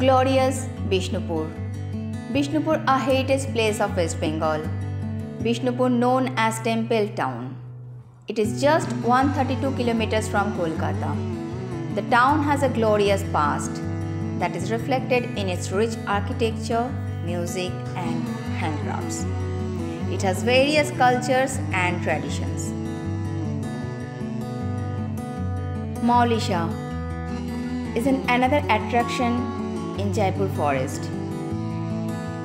Glorious Bishnupur. Bishnupur, a heritage place of West Bengal. Bishnupur, known as Temple Town. It is just 132 kilometers from Kolkata. The town has a glorious past that is reflected in its rich architecture, music, and handcrafts. It has various cultures and traditions. Maulisha is another attraction in Jaipur forest.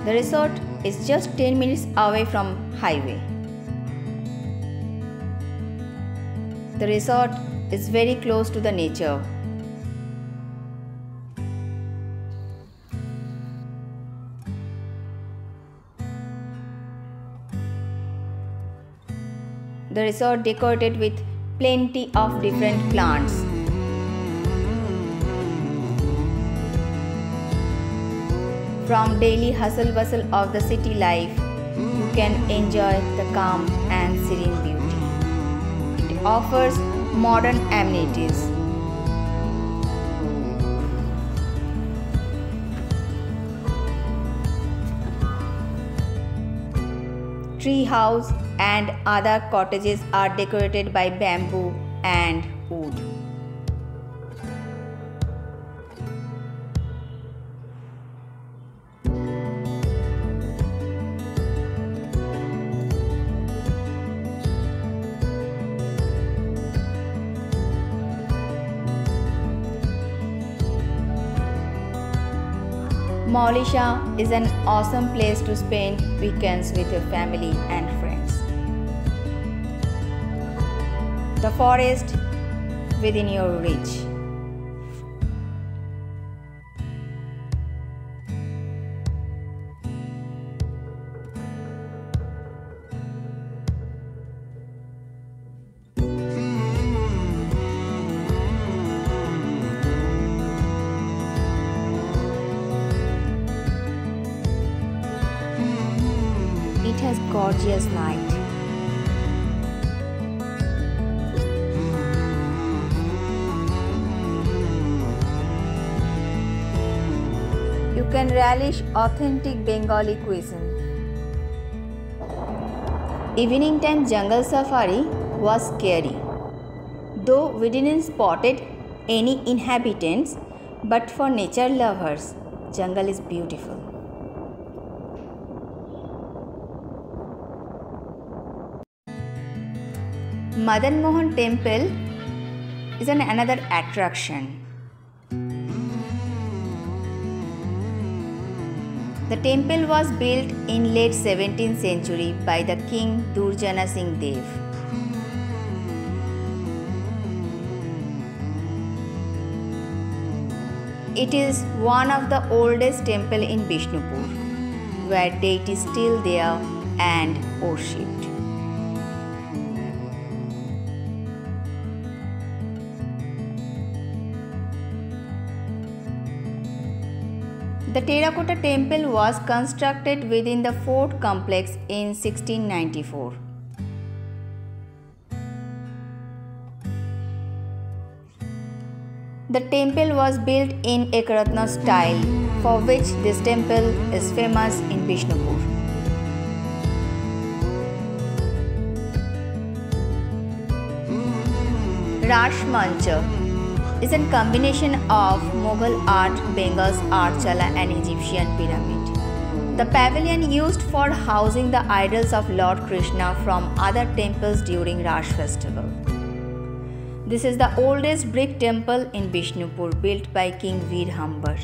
The resort is just 10 minutes away from highway. The resort is very close to the nature. The resort decorated with plenty of different plants. From daily hustle bustle of the city life, you can enjoy the calm and serene beauty. It offers modern amenities. Tree house and other cottages are decorated by bamboo and wood. Maulisha is an awesome place to spend weekends with your family and friends. The forest within your reach. It has gorgeous night. You can relish authentic Bengali cuisine. Evening time jungle safari was scary, though we didn't spotted any inhabitants, but for nature lovers, jungle is beautiful. Madan Mohan Temple is another attraction. The temple was built in late 17th century by the King Durjana Singh Dev. It is one of the oldest temple in Bishnupur, where deity is still there and worshipped. The terracotta temple was constructed within the fort complex in 1694. The temple was built in Ekaratna style, for which this temple is famous in Bishnupur. Rash Mancha is a combination of Mughal art, Bengal's art chala and Egyptian pyramid. The pavilion used for housing the idols of Lord Krishna from other temples during Rash festival. This is the oldest brick temple in Bishnupur, built by King Veer Hambar.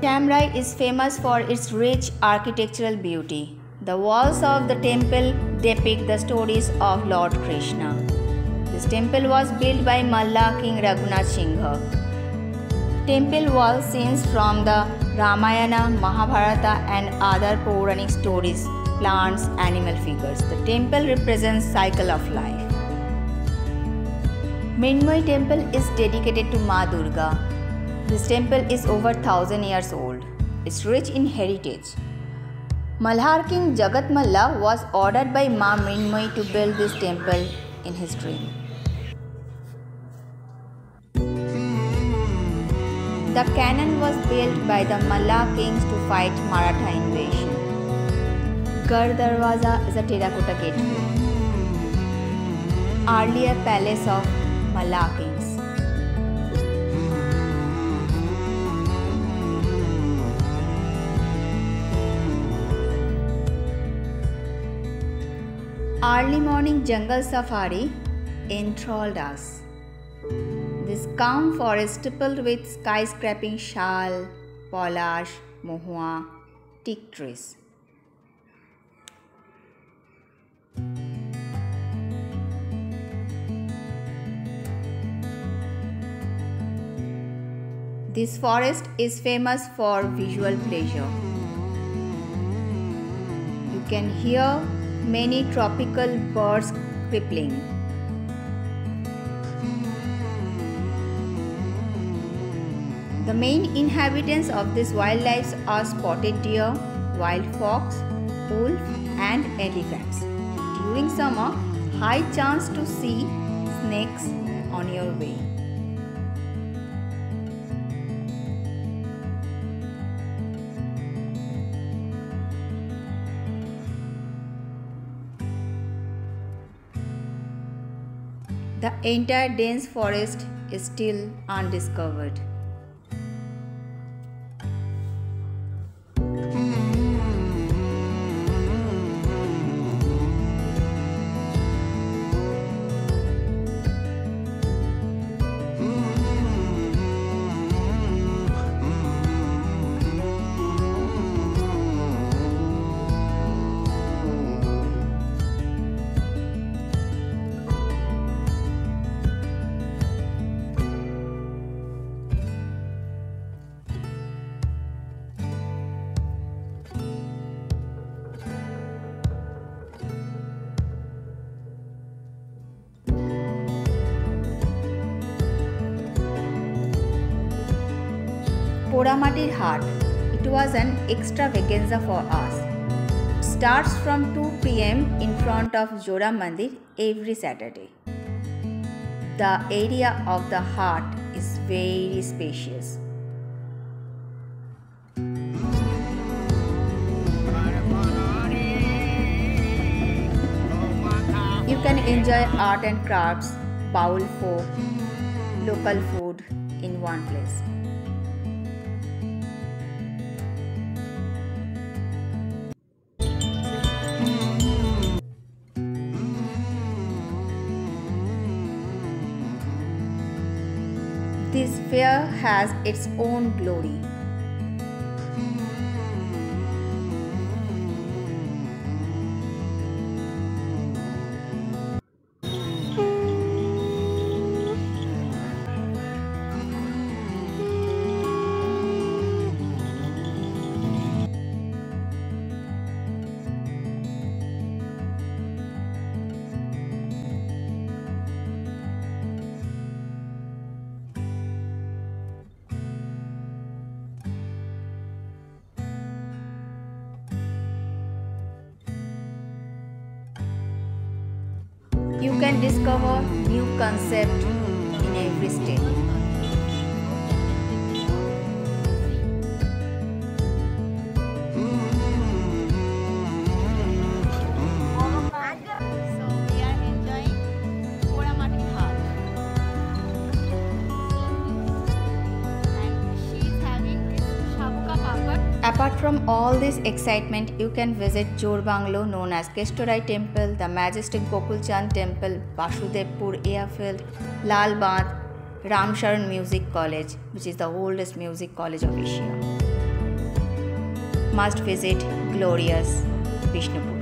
Shamrai is famous for its rich architectural beauty. The walls of the temple depict the stories of Lord Krishna. This temple was built by Malla King Raghunath Singha. Temple wall scenes from the Ramayana, Mahabharata and other Puranic stories, plants, animal figures. The temple represents cycle of life. Mrinmoy temple is dedicated to Ma Durga. This temple is over 1000 years old. It's rich in heritage. Malhar King Jagat Malla was ordered by Ma Mrinmoy to build this temple in his dream. The cannon was built by the Malla kings to fight Maratha invasion. Garh Darwaza is a terracotta gateway. Earlier palace of Malla kings. Early morning jungle safari enthralled us. This calm forest stippled with skyscraping shal, polash, mohua, teak trees. This forest is famous for visual pleasure. You can hear many tropical birds crippling. The main inhabitants of this wildlife are spotted deer, wild fox, wolf and elephants. During summer, high chance to see snakes on your way. The entire dense forest is still undiscovered. Poramatir Haat. It was an extravaganza for us. It starts from 2 p.m. in front of Jora Mandir every Saturday. The area of the Haat is very spacious. You can enjoy art and crafts, baul folk, local food in one place. This fair has its own glory. You can discover new concepts in every step. So we are enjoying Poramatir Haat. And she is having this Shabuka Papad. Apart from all this excitement, you can visit Jorbanglo known as Kestorai Temple, the majestic Gokul Chand Temple, Basudebpur Airfield, Lal Band, Ramcharan Music College, which is the oldest music college of Asia. Must visit glorious Bishnupur.